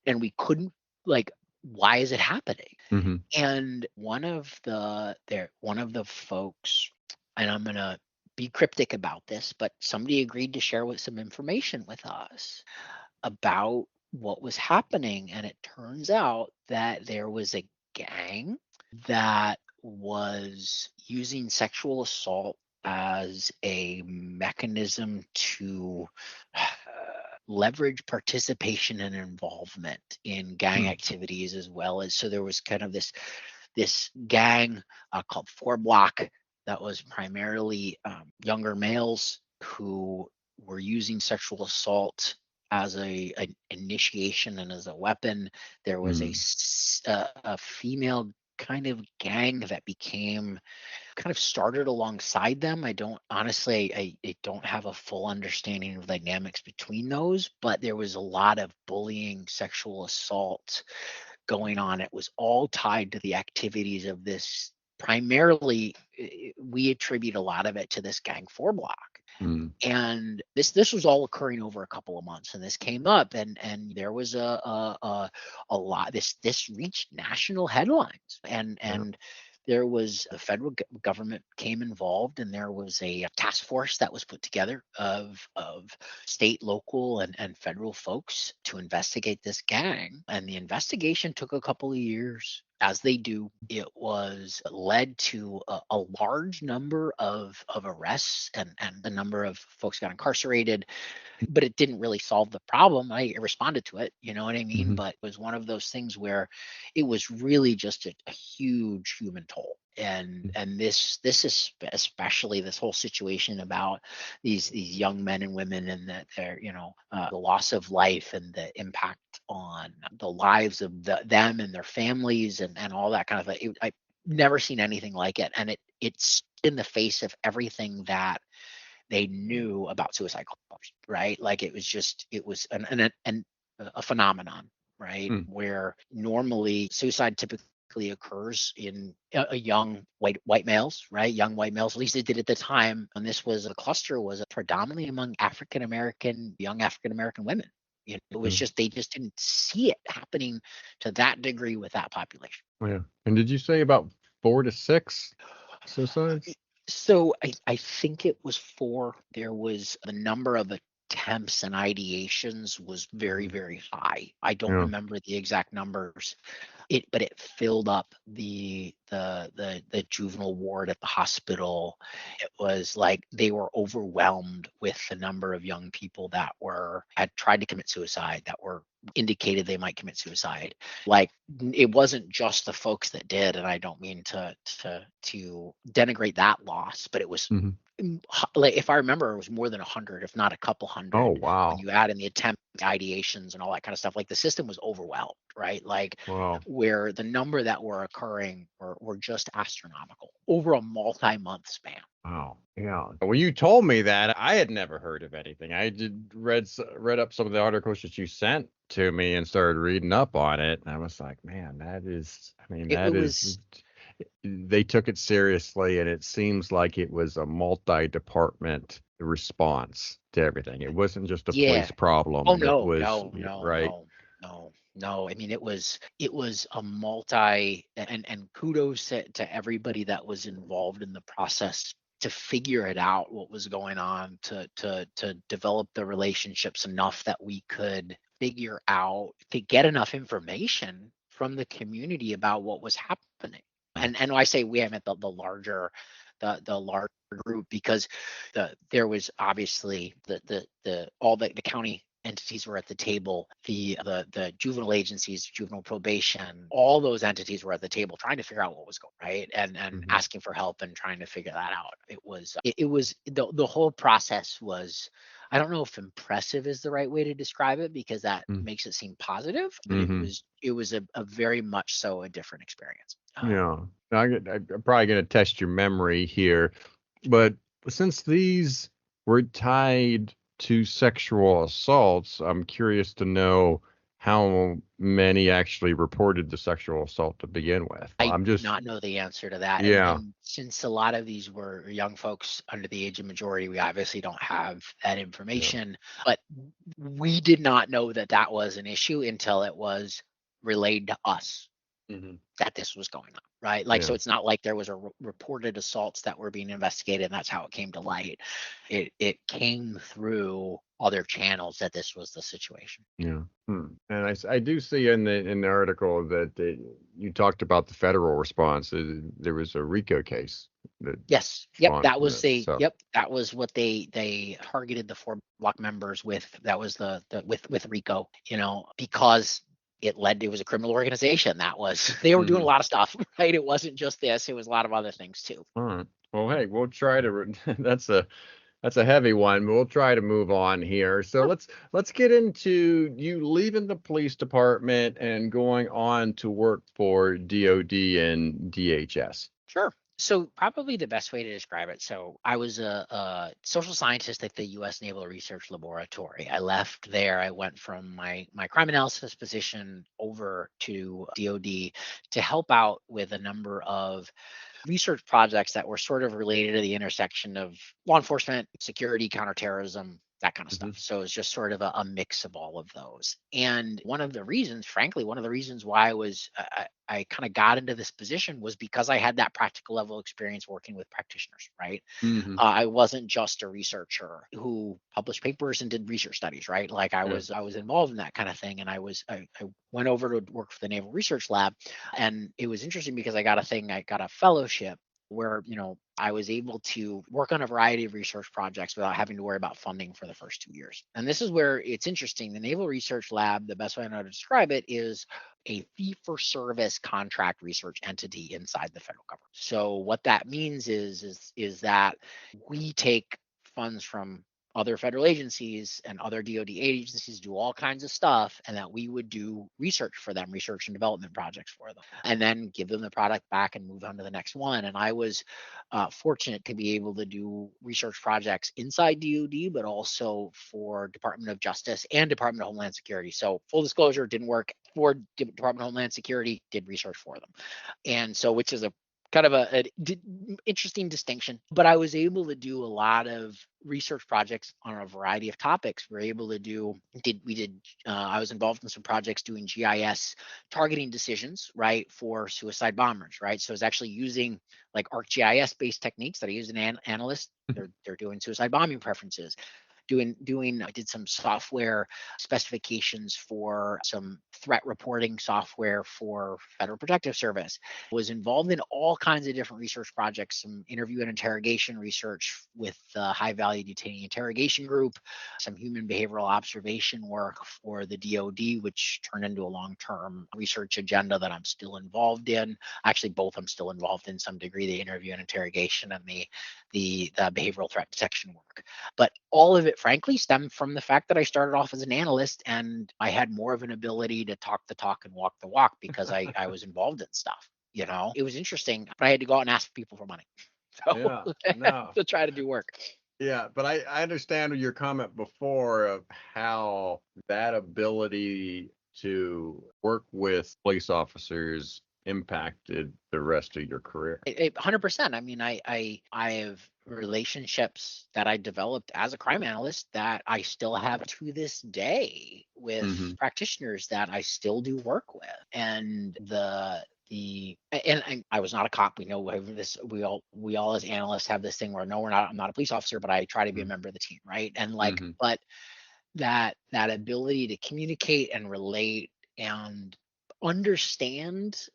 and we couldn't, like, why is it happening? Mm-hmm. And one of the folks, and I'm gonna be cryptic about this, but somebody agreed to share with some information with us about what was happening, and it turns out that there was a gang that was using sexual assault as a mechanism to leverage participation and involvement in gang activities, as well as, so there was kind of this gang called 4 Block that was primarily younger males who were using sexual assault as an initiation and as a weapon. There was a female kind of gang that became kind of started alongside them. I don't have a full understanding of the dynamics between those, but there was a lot of bullying, sexual assault going on. It was all tied to the activities of this. Primarily, we attribute a lot of it to this gang 4 Block. And this was all occurring over a couple of months, and this came up, and there was a lot. This reached national headlines, and there was the federal government came involved, and there was a task force that was put together of state, local, and federal folks to investigate this gang. And the investigation took a couple of years. As they do, it was led to a large number of arrests, and the number of folks got incarcerated, but it didn't really solve the problem. I responded to it, you know what I mean? But it was one of those things where it was really just a huge human toll. And this is especially this whole situation about these young men and women, and that they're, the loss of life and the impact on the lives of them and their families, and all that kind of thing. I've never seen anything like it, and it's in the face of everything that they knew about suicide clubs, right? Like it was a phenomenon, right? Where normally suicide typically occurs in a young white males, right? Young white males, at least it did at the time. And this was a cluster, was predominantly among young African American women. It was just, they just didn't see it happening to that degree with that population. Yeah. And did you say about 4 to 6 suicides? So I think it was 4. There was the number of attempts and ideations was very, very high. I don't remember the exact numbers. But it filled up the juvenile ward at the hospital. It was like they were overwhelmed with the number of young people that had tried to commit suicide, that were indicated they might commit suicide. Like, it wasn't just the folks that did, and I don't mean to denigrate that loss, but it was like, if I remember, it was more than 100, if not a couple hundred. Oh, wow. When you add in the attempt ideations and all that kind of stuff, like the system was overwhelmed, right? Like, where the number that were occurring were just astronomical over a multi-month span. Wow. Yeah. When you told me that, I had never heard of anything. I read up some of the articles that you sent to me and started reading up on it. And I was like, man, they took it seriously, and it seems like it was a multi-department response to everything. It wasn't just a police problem. Oh, no, no. I mean, it was a multi, and kudos to everybody that was involved in the process to figure it out, what was going on, to develop the relationships enough that we could figure out, to get enough information from the community about what was happening. And I say we, I meant the larger group, because there was obviously the county entities were at the table. The juvenile agencies, juvenile probation, all those entities were at the table trying to figure out what was going right, and asking for help and trying to figure that out. It was the whole process was, I don't know if impressive is the right way to describe it, because that makes it seem positive, but it was a very much so a different experience. Yeah, I'm probably going to test your memory here, but since these were tied to sexual assaults, I'm curious to know how many actually reported the sexual assault to begin with. I do not know the answer to that. Yeah. And since a lot of these were young folks under the age of majority, we obviously don't have that information. Yeah. But we did not know that that was an issue until it was relayed to us that this was going on, right? Like, so it's not like there was a reported assaults that were being investigated and that's how it came to light. It came through other channels that this was the situation. Yeah. And I do see in the article that you talked about the federal response. There was a RICO case. Yes. Yep. That was that was what they targeted the 4 block members with. That was with RICO, because it was a criminal organization. They were doing a lot of stuff, right? It wasn't just this, it was a lot of other things too. All right. Well, hey, we'll try to, that's a heavy one. We'll try to move on here. So let's get into you leaving the police department and going on to work for DOD and DHS. Sure. So probably the best way to describe it. So I was a social scientist at the US Naval Research Laboratory. I left there. I went from my crime analysis position over to DOD to help out with a number of research projects that were sort of related to the intersection of law enforcement, security, counterterrorism, that kind of stuff. So it's just sort of a mix of all of those. And one of the reasons why I kind of got into this position was because I had that practical level experience working with practitioners, right? I wasn't just a researcher who published papers and did research studies, right? Like I was involved in that kind of thing. And I went over to work for the Naval Research Lab, and it was interesting because I got a fellowship where, I was able to work on a variety of research projects without having to worry about funding for the first 2 years. And this is where it's interesting. The Naval Research Lab, the best way I know how to describe it, is a fee-for-service contract research entity inside the federal government. So what that means is that we take funds from other federal agencies and other DoD agencies, do all kinds of stuff, and that we would do research for them, research and development projects for them, and then give them the product back and move on to the next one. And I was fortunate to be able to do research projects inside DoD, but also for Department of Justice and Department of Homeland Security. So full disclosure, didn't work for Department of Homeland Security, did research for them. And so, which is a kind of an interesting distinction, but I was able to do a lot of research projects on a variety of topics. I was involved in some projects doing GIS targeting decisions, right, for suicide bombers, right? So I was actually using like ArcGIS based techniques that I use in analysts. They're doing suicide bombing preferences. I did some software specifications for some threat reporting software for Federal Protective Service. Was involved in all kinds of different research projects, some interview and interrogation research with the High Value Detainee Interrogation Group, some human behavioral observation work for the DoD, which turned into a long-term research agenda that I'm still involved in. Actually, both I'm still involved in some degree, the interview and interrogation and the behavioral threat detection work. But all of it, frankly, stemmed from the fact that I started off as an analyst and I had more of an ability to talk the talk and walk the walk because I was involved in stuff. It was interesting, but I had to go out and ask people for money. To try to do work. Yeah, but I understand your comment before of how that ability to work with police officers impacted the rest of your career. 100%. I mean, I have relationships that I developed as a crime analyst that I still have to this day with practitioners that I still do work with. And I was not a cop. We know this. We all as analysts have this thing where no, I'm not a police officer, but I try to be a member of the team, right? And but that ability to communicate and relate and understand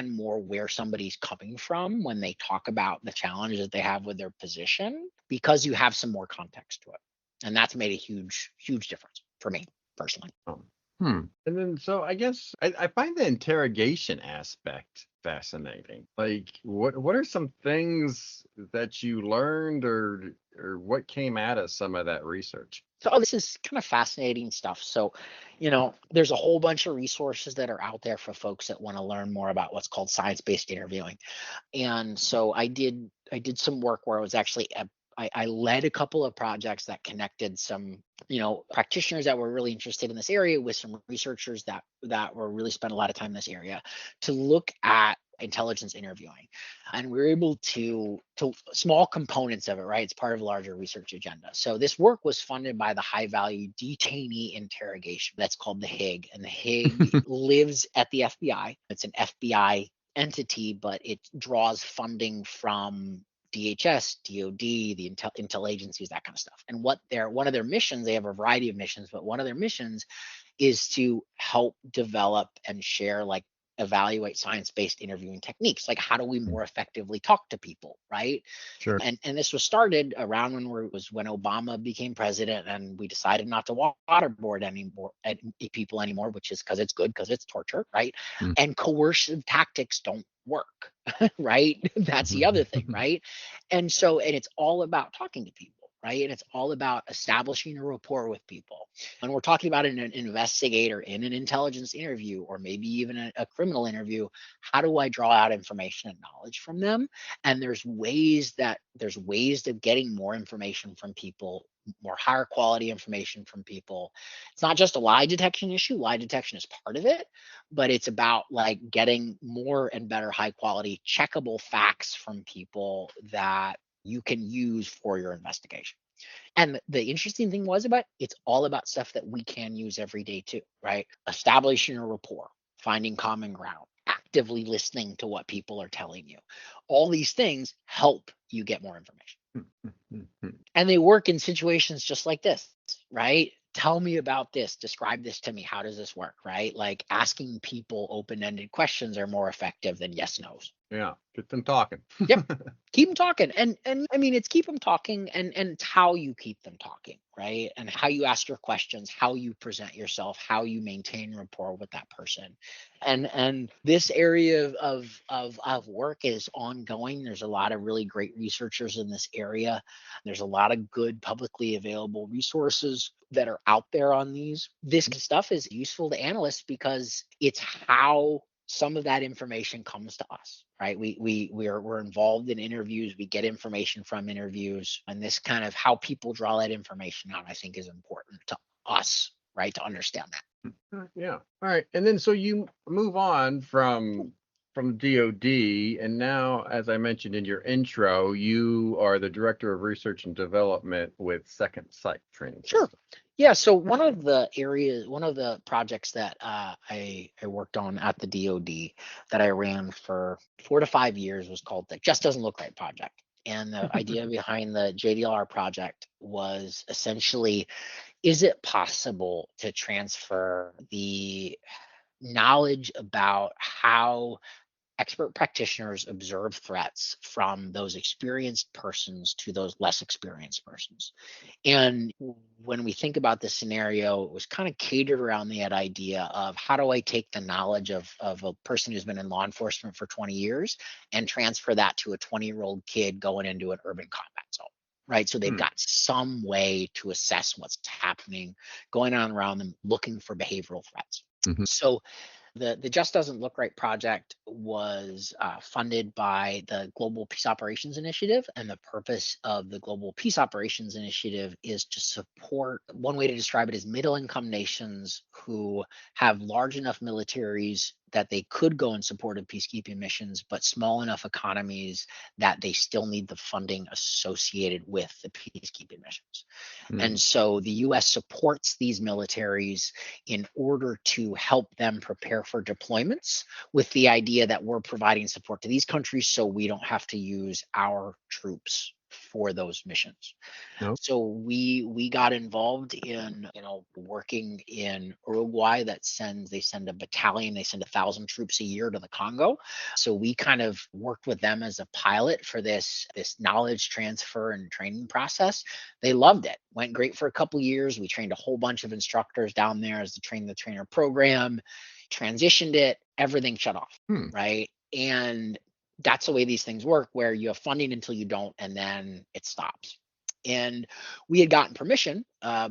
more where somebody's coming from when they talk about the challenges that they have with their position, because you have some more context to it. And that's made a huge difference for me personally. And then, so I guess I find the interrogation aspect fascinating. Like, what are some things that you learned, or what came out of some of that research? So this is kind of fascinating stuff. So, there's a whole bunch of resources that are out there for folks that want to learn more about what's called science-based interviewing. And so I did some work where I was actually I led a couple of projects that connected some, practitioners that were really interested in this area with some researchers that were really spent a lot of time in this area to look at intelligence interviewing. And we were able to small components of it, right? It's part of a larger research agenda. So this work was funded by the High Value Detainee Interrogation. That's called the HIG. And the HIG lives at the FBI. It's an FBI entity, but it draws funding from DHS, DOD, the intel agencies, that kind of stuff. And one of their missions, they have a variety of missions, but one of their missions is to help develop and share, like, evaluate science-based interviewing techniques. Like, how do we more effectively talk to people, right? Sure. And this was started around when Obama became president, and we decided not to waterboard people anymore, which is because it's good, because it's torture, right? And coercive tactics don't work, right? That's the other thing, right? And it's all about talking to people, right? And it's all about establishing a rapport with people. And we're talking about an investigator in an intelligence interview, or maybe even a criminal interview. How do I draw out information and knowledge from them? And there's ways of getting more information from people, more higher quality information from people. It's not just a lie detection issue. Lie detection is part of it, but it's about, like, getting more and better high quality checkable facts from people that you can use for your investigation. And the interesting thing it's all about stuff that we can use every day too, right? Establishing a rapport, finding common ground, actively listening to what people are telling you. All these things help you get more information. And they work in situations just like this, right? Tell me about this. Describe this to me. How does this work, right? Like, asking people open-ended questions are more effective than yes, no's. Yeah, get them talking. Yep. Keep them talking. And I mean, it's keep them talking, and it's how you keep them talking, right? And how you ask your questions, how you present yourself, how you maintain rapport with that person. And this area of work is ongoing. There's a lot of really great researchers in this area. There's a lot of good publicly available resources that are out there on these. This stuff is useful to analysts because it's how some of that information comes to us, right? We're involved in interviews. We get information from interviews, and this kind of how people draw that information out, I think, is important to us, right? To understand that. Yeah. All right. And then, so you move on from DOD, and now, as I mentioned in your intro, you are the Director of Research and Development with Second Sight Training Sure. System. Yeah, so one of the projects that I worked on at the DoD that I ran for 4 to 5 years was called the Just Doesn't Look Right project. And the idea behind the JDLR project was essentially, is it possible to transfer the knowledge about how expert practitioners observe threats from those experienced persons to those less experienced persons? And when we think about this scenario, it was kind of catered around that idea of, how do I take the knowledge of a person who's been in law enforcement for 20 years and transfer that to a 20-year-old kid going into an urban combat zone, right? So they've got some way to assess what's happening, going on around them, looking for behavioral threats. So the Just Doesn't Look Right project was funded by the Global Peace Operations Initiative. And the purpose of the Global Peace Operations Initiative is to support, one way to describe it is middle-income nations who have large enough militaries that they could go in support of peacekeeping missions, but small enough economies that they still need the funding associated with the peacekeeping missions. And so the US supports these militaries in order to help them prepare for deployments, with the idea that we're providing support to these countries so we don't have to use our troops for those missions. Nope. So we got involved in, working in Uruguay. They send a battalion, they send 1,000 troops a year to the Congo. So we kind of worked with them as a pilot for this knowledge transfer and training process. They loved it. Went great for a couple years. We trained a whole bunch of instructors down there as the train the trainer program, transitioned it, everything shut off, right? And that's the way these things work, where you have funding until you don't, and then it stops. And we had gotten permission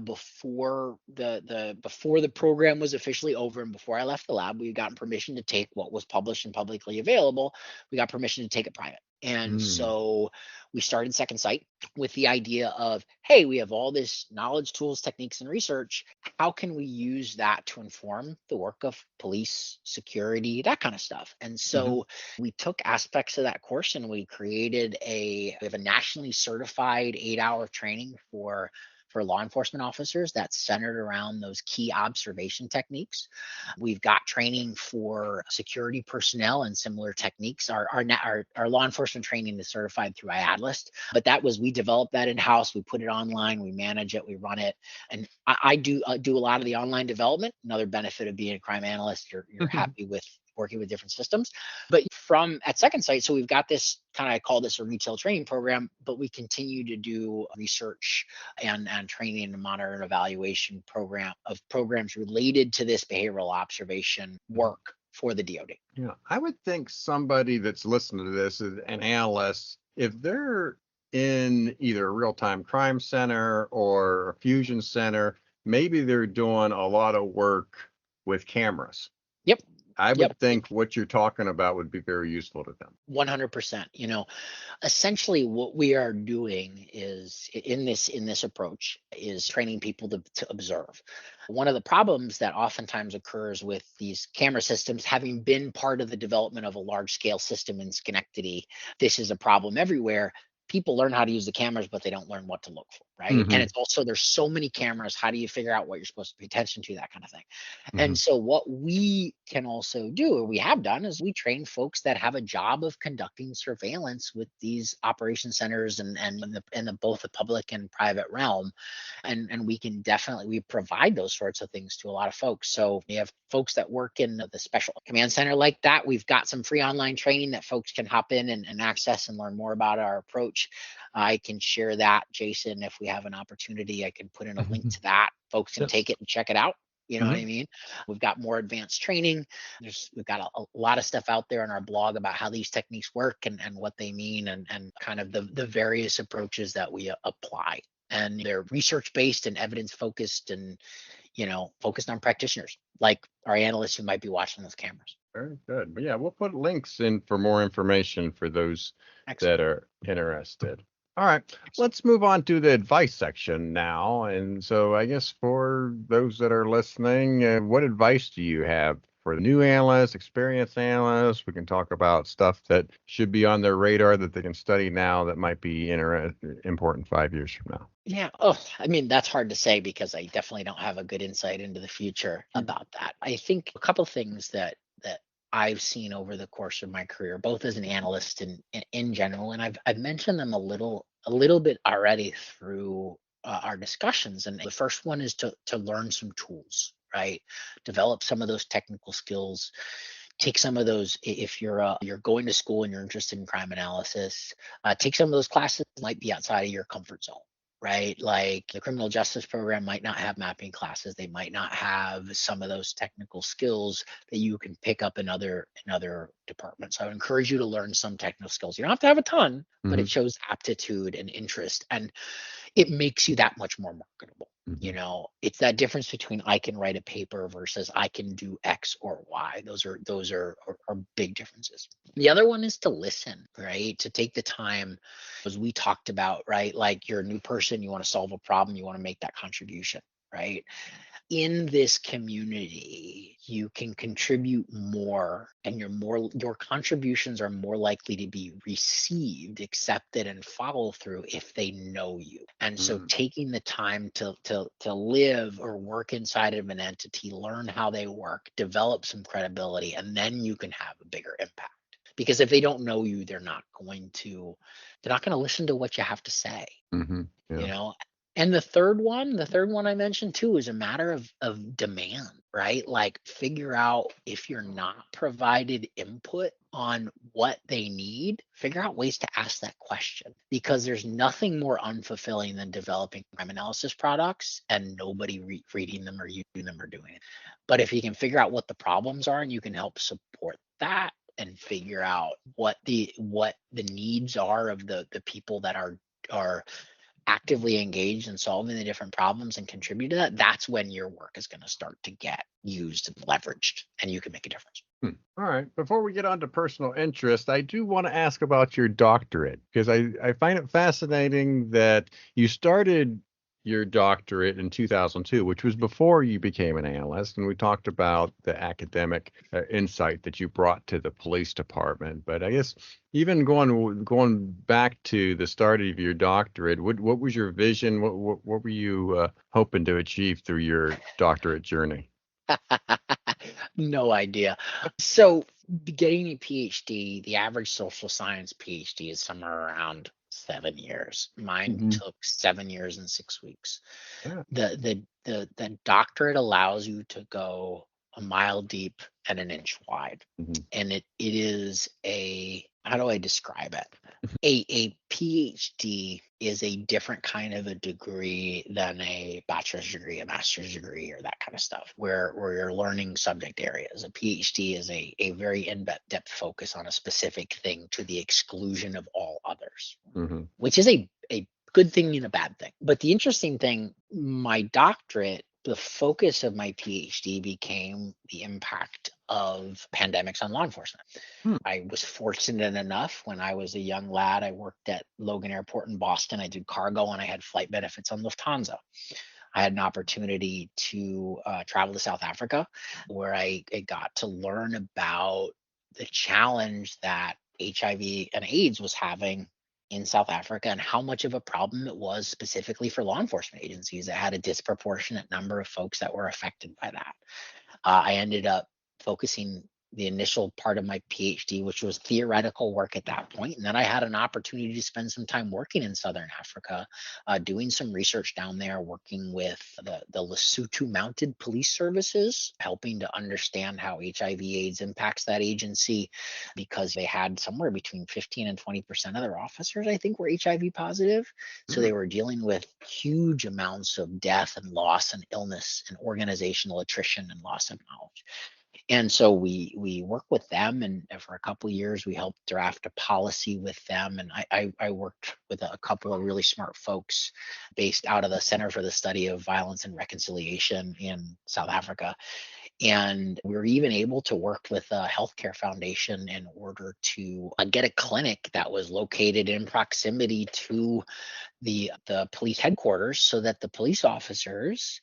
before the program was officially over, and before I left the lab, we had gotten permission to take what was published and publicly available. We got permission to take it private. And so we started Second Sight with the idea of, hey, we have all this knowledge, tools, techniques, and research. How can we use that to inform the work of police, security, that kind of stuff? And so we took aspects of that course and we created we have a nationally certified 8-hour training for law enforcement officers that's centered around those key observation techniques. We've got training for security personnel and similar techniques. Our law enforcement training is certified through analyst, but we developed that in-house. We put it online, we manage it, we run it. And I do a lot of the online development. Another benefit of being a crime analyst, you're happy with working with different systems. But at Second Sight, so we've got this I call this a retail training program, but we continue to do research and training and monitor and evaluation programs related to this behavioral observation work for the DoD. Yeah, I would think somebody that's listening to this is an analyst, if they're in either a real-time crime center or a fusion center, maybe they're doing a lot of work with cameras. Yep. I would think what you're talking about would be very useful to them. 100%. Essentially what we are doing is in this approach is training people to observe. One of the problems that oftentimes occurs with these camera systems, having been part of the development of a large scale system in Schenectady, this is a problem everywhere. People learn how to use the cameras, but they don't learn what to look for, right? And it's also, there's so many cameras. How do you figure out what you're supposed to pay attention to, that kind of thing? And so what we can also do, or we have done, is we train folks that have a job of conducting surveillance with these operation centers and both the public and private realm. And we provide those sorts of things to a lot of folks. So we have folks that work in the special command center like that. We've got some free online training that folks can hop in and access and learn more about our approach. I can share that, Jason, if we have an opportunity. I can put in a link to that. Folks can take it and check it out. You know what I mean? We've got more advanced training. We've got a lot of stuff out there on our blog about how these techniques work and what they mean and kind of the various approaches that we apply. And they're research-based and evidence-focused and, focused on practitioners like our analysts who might be watching those cameras. Very good. But yeah, we'll put links in for more information for those that are interested. All right, let's move on to the advice section now. And so I guess for those that are listening, what advice do you have for new analysts, experienced analysts? We can talk about stuff that should be on their radar that they can study now that might be important 5 years from now. Yeah. That's hard to say because I definitely don't have a good insight into the future about that. I think a couple things that I've seen over the course of my career, both as an analyst and in general, and I've mentioned them a little bit already through our discussions. And the first one is to learn some tools, right? Develop some of those technical skills. Take some of those, if you're going to school and you're interested in crime analysis, take some of those classes that might be outside of your comfort zone. Right? Like the criminal justice program might not have mapping classes. They might not have some of those technical skills that you can pick up in other departments. So I would encourage you to learn some technical skills. You don't have to have a ton, but it shows aptitude and interest, and it makes you that much more marketable. It's that difference between I can write a paper versus I can do X or Y. Those are big differences. The other one is to listen, right? To take the time, as we talked about, right? Like you're a new person, you want to solve a problem, you want to make that contribution, right? In this community, you can contribute more, and your contributions are more likely to be received, accepted, and follow through if they know you. And so taking the time to live or work inside of an entity, learn how they work, develop some credibility, and then you can have a bigger impact. Because if they don't know you, they're not going to listen to what you have to say. Mm-hmm. You Yeah. know. And the third one I mentioned too is a matter of demand, right? Like figure out if you're not provided input on what they need, figure out ways to ask that question, because there's nothing more unfulfilling than developing crime analysis products and nobody reading them or using them or doing it. But if you can figure out what the problems are and you can help support that and figure out what the needs are of the people that are actively engaged in solving the different problems and contribute to that, that's when your work is going to start to get used and leveraged and you can make a difference. All right. Before we get on to personal interest, I do want to ask about your doctorate, because I find it fascinating that you started your doctorate in 2002, which was before you became an analyst. And we talked about the academic insight that you brought to the police department. But I guess even going back to the start of your doctorate, what was your vision? What were you hoping to achieve through your doctorate journey? No idea. So getting a PhD, the average social science PhD is somewhere around 7 years. Mine took 7 years and 6 weeks. Yeah. The doctorate allows you to go a mile deep and an inch wide. And it is how do I describe it? A PhD is a different kind of a degree than a bachelor's degree, a master's degree, or that kind of stuff, where you're learning subject areas. A PhD is a very in-depth focus on a specific thing to the exclusion of all others, which is a good thing and a bad thing. But the interesting thing, my doctorate, the focus of my PhD became the impact of pandemics on law enforcement. I was fortunate enough when I was a young lad, I worked at Logan Airport in Boston. I did cargo and I had flight benefits on Lufthansa. I had an opportunity to travel to South Africa, where I got to learn about the challenge that HIV and AIDS was having in South Africa and how much of a problem it was specifically for law enforcement agencies. It had a disproportionate number of folks that were affected by that. I ended up focusing the initial part of my PhD, which was theoretical work at that point. And then I had an opportunity to spend some time working in Southern Africa, doing some research down there, working with the Lesotho Mounted Police Services, helping to understand how HIV/AIDS impacts that agency, because they had somewhere between 15 and 20% of their officers, I think, were HIV positive. So they were dealing with huge amounts of death and loss and illness and organizational attrition and loss of knowledge. And so we work with them, and for a couple of years we helped draft a policy with them. And I worked with a couple of really smart folks based out of the Center for the Study of Violence and Reconciliation in South Africa. And we were even able to work with a healthcare foundation in order to get a clinic that was located in proximity to the police headquarters, so that the police officers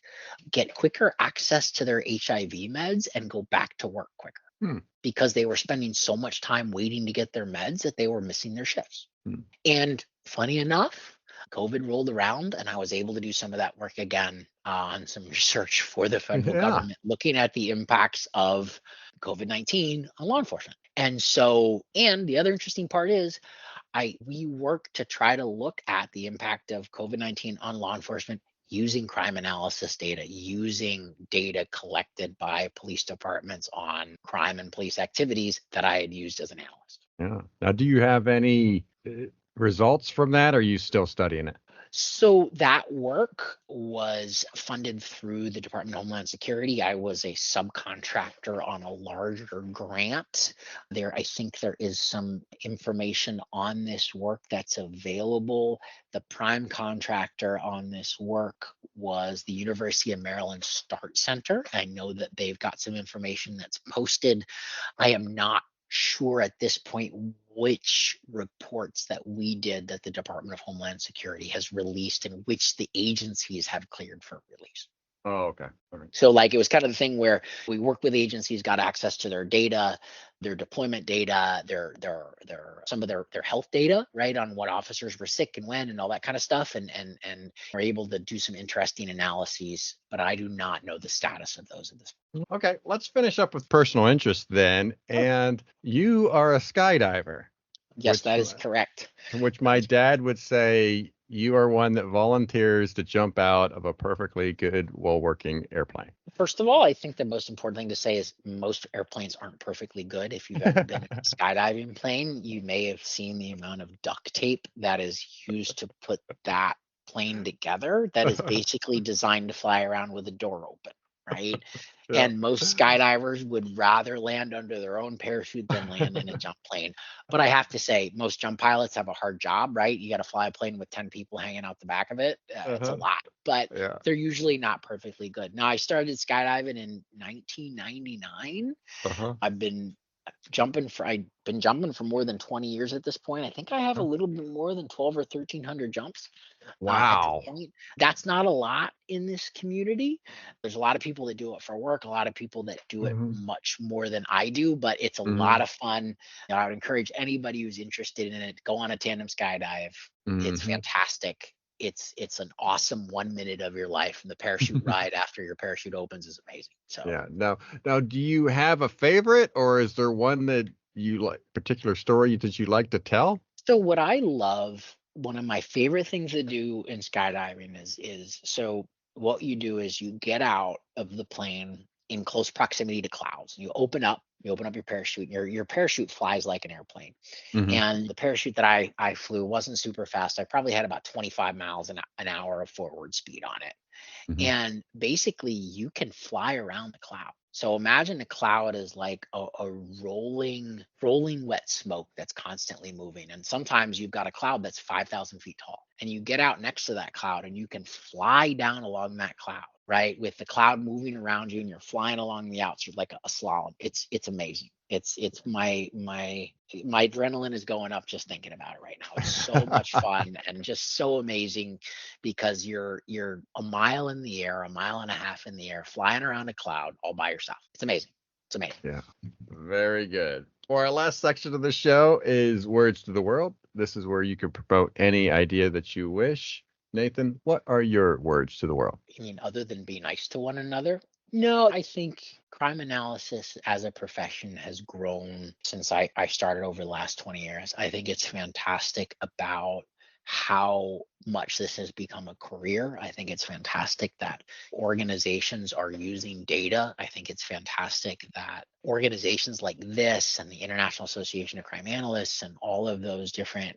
get quicker access to their HIV meds and go back to work quicker, because they were spending so much time waiting to get their meds that they were missing their shifts. And funny enough, COVID rolled around and I was able to do some of that work again on some research for the federal government, looking at the impacts of COVID-19 on law enforcement. And the other interesting part is we work to try to look at the impact of COVID-19 on law enforcement using crime analysis data, using data collected by police departments on crime and police activities that I had used as an analyst. Yeah. Now, do you have any results from that, or are you still studying it? So that work was funded through the Department of Homeland Security. I was a subcontractor on a larger grant. I think there is some information on this work that's available. The prime contractor on this work was the University of Maryland START Center. I know that they've got some information that's posted. I am not sure at this point which reports that we did that the Department of Homeland Security has released and which the agencies have cleared for release. Oh, okay. All right. So it was kind of the thing where we worked with agencies, got access to their data. their deployment data, their some of their health data, right, on what officers were sick and when and all that kind of stuff, and are able to do some interesting analyses. But I do not know the status of those at this point. Okay, let's finish up with personal interest then. And you are a skydiver. Yes, that is correct. Which my dad would say you are one that volunteers to jump out of a perfectly good, well-working airplane. First of all, I think the most important thing to say is most airplanes aren't perfectly good. If you've ever been in a skydiving plane, you may have seen the amount of duct tape that is used to put that plane together that is basically designed to fly around with the door open, right? Yeah. And most skydivers would rather land under their own parachute than land in a jump plane. But I have to say, most jump pilots have a hard job, right? You got to fly a plane with 10 people hanging out the back of it. It's a lot, but they're usually not perfectly good. Now, I started skydiving in 1999. I've been jumping for more than 20 years at this point. I think I have a little bit more than 12 or 1300 jumps. Wow. At this point. That's not a lot in this community. There's a lot of people that do it for work, a lot of people that do it much more than I do, but it's a lot of fun. I would encourage anybody who's interested in it, go on a tandem skydive. It's fantastic. It's an awesome 1 minute of your life, and the parachute ride after your parachute opens is amazing. So now do you have a favorite, or is there one that you like, particular story that you like to tell? So what I love, one of my favorite things to do in skydiving is so what you do is you get out of the plane in close proximity to clouds. You open up your parachute. Your parachute flies like an airplane. And the parachute that I flew wasn't super fast. I probably had about 25 miles an hour of forward speed on it. And basically you can fly around the cloud. So imagine a cloud is like a rolling wet smoke that's constantly moving. And sometimes you've got a cloud that's 5,000 feet tall, and you get out next to that cloud and you can fly down along that cloud, right? With the cloud moving around you and you're flying along the outs like a slalom. It's amazing. It's my adrenaline is going up just thinking about it right now. It's so much fun and just so amazing because you're a mile in the air, a mile and a half in the air, flying around a cloud all by yourself. It's amazing. It's amazing. Yeah, very good. For our last section of the show is Words to the World. This is where you can promote any idea that you wish. Nathan, what are your words to the world? You mean other than be nice to one another? No, I think crime analysis as a profession has grown since I started over the last 20 years. I think it's fantastic about how much this has become a career. I think it's fantastic that organizations are using data. I think it's fantastic that organizations like this and the International Association of Crime Analysts and all of those different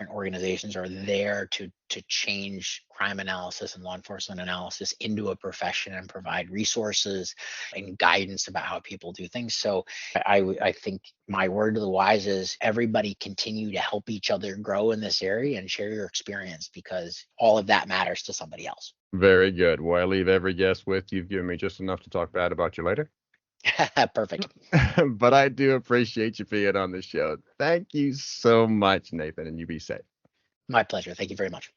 organizations are there to change crime analysis and law enforcement analysis into a profession and provide resources and guidance about how people do things. So I think my word to the wise is everybody continue to help each other grow in this area and share your experience, because all of that matters to somebody else. Very good. Well, I leave every guest with you've given me just enough to talk bad about you later. Perfect. But I do appreciate you being on the show. Thank you so much, Nathan, and you be safe. My pleasure. Thank you very much.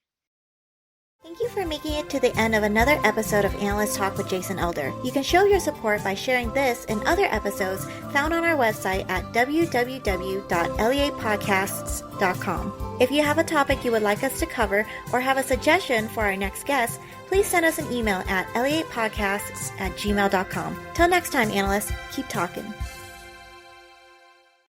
Thank you for making it to the end of another episode of Analyst Talk with Jason Elder. You can show your support by sharing this and other episodes found on our website at www.leapodcasts.com. If you have a topic you would like us to cover or have a suggestion for our next guest, please send us an email at leapodcasts@gmail.com. Till next time, analysts, keep talking.